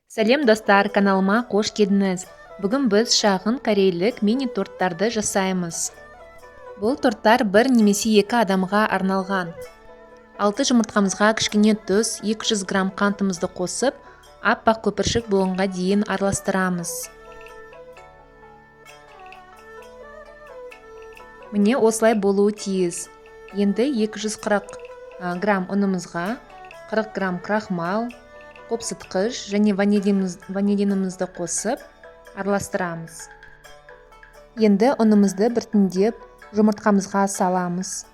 Сәлем достар, каналыма қош келдіңіз. Бүгін біз шағын корейлік мини торттарды жасаймыз. Бұл торттар бір немесе екі адамға арналған. 6 жұмыртқамызға кішкене тұз, 200 грамм қантымызды қосып, аппақ көпіршік болғанға дейін араластырамыз. Міне осылай болуы тиіс. Енді 240 грамм ұнымызға 40 грамм крахмал, қопсытқыш және ванилинімізді қосып араластырамыз. Енді ұнымызды біртіндеп жұмыртқамызға саламыз.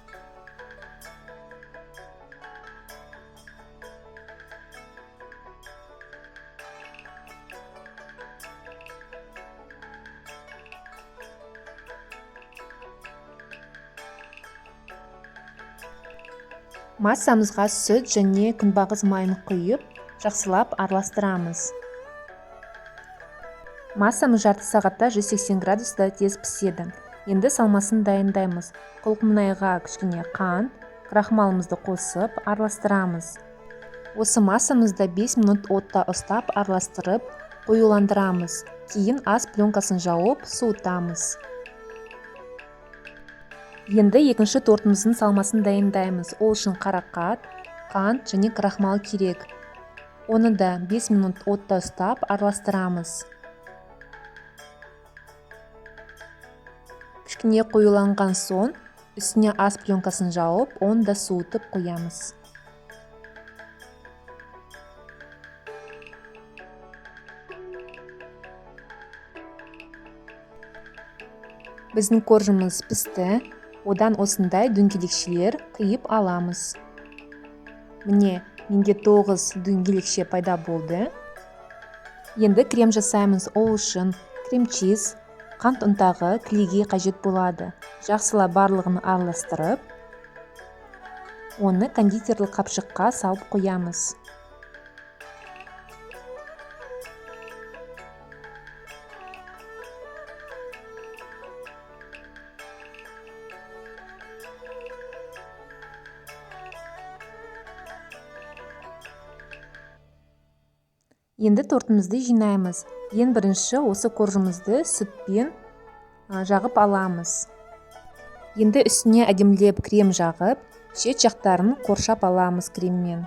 Массамызға сүт және күнбағыс майын құйып, жақсылап араластырамыз. Массамыз жарты сағатта 180 градуста тез піседі. Енді салмасын дайындаймыз. Құлқымнайға кішкене қант, крахмалымызды қосып араластырамыз. Осы массамызды 5 минут отта ұстап араластырып, қоюландырамыз. Кейін ас пленкасын жауып, суытамыз. Енді екінші тортымыздың салмасын дайындаймыз. Ол үшін қарақат, қант және крахмал керек. Оны да 5 минут отта ұстап араластырамыз. Кішкене қоюланған соң, үстіне ас пленкасын жауып, оны да суытып қоямыз. Біздің коржымыз пісті. Одан осындай дөңгелекшелер қиып аламыз. Міне, менде 9 дөңгелекше пайда болды. Енді крем жасаймыз. Ол үшін крем-чиз, қант ұнтағы кілеге қажет болады. Жақсылап барлығын араластырып, оны кондитерлік қапшыққа салып қоямыз. Енді тортымызды жинаймыз. Ең бірінші осы коржымызды сүтпен жағып аламыз. Енді үстіне әдемілеп крем жағып, шет жақтарын қоршап аламыз креммен.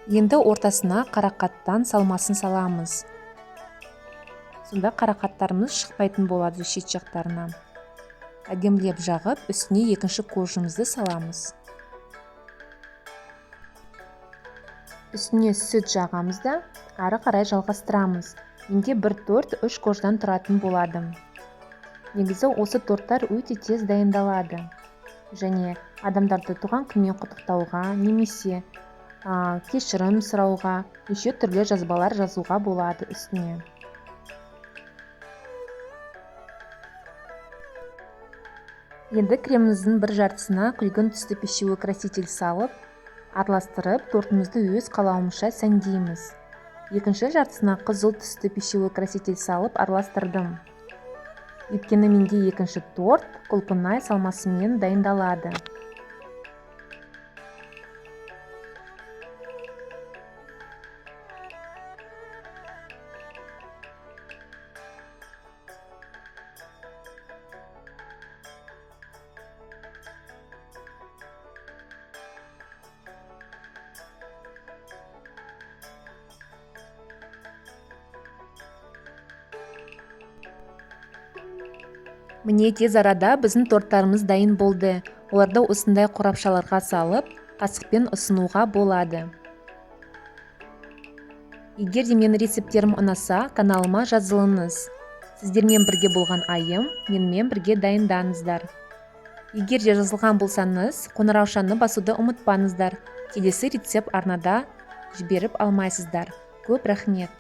Енді ортасына қарақаттан салмасын саламыз. Сонда қарақаттарымыз шықпайтын болады шет жақтарынан. Әдемілеп жағып, үстіне екінші коржымызды саламыз. Үстіне сүт жағамыз да, ары қарай жалғастырамыз. Менде бір торт 3 корждан тұратын болады. Негізі осы торттар өте тез дайындалады. Және адамдарды туған күнмен құттықтауға, немесе кешірім сұрауға, неше түрлі жазбалар жазуға болады үстіне. Енді креміміздің бір жартысына күлгін түсті пищевой краситель салып, араластырып, тортымызды өз қалауымызша сәндейміз. Екінші жартысына қызыл түсті пищевой краситель салып араластырдым. Өйткені менде екінші торт құлпынай салмасымен дайындалады. Міне тез арада біздің торттарымыз дайын болды. Оларды осындай қорапшаларға салып, қасықпен ұсынуға болады. Егер де менің рецепттерім ұнаса, каналыма жазылыңыз. Сіздермен бірге болған айым, менімен бірге дайындаңыздар. Егер де жазылған болсаңыз, қоңыраушаны басуды ұмытпаңыздар. Келесі рецепт арнада жіберіп алмайсыздар. Көп рахмет.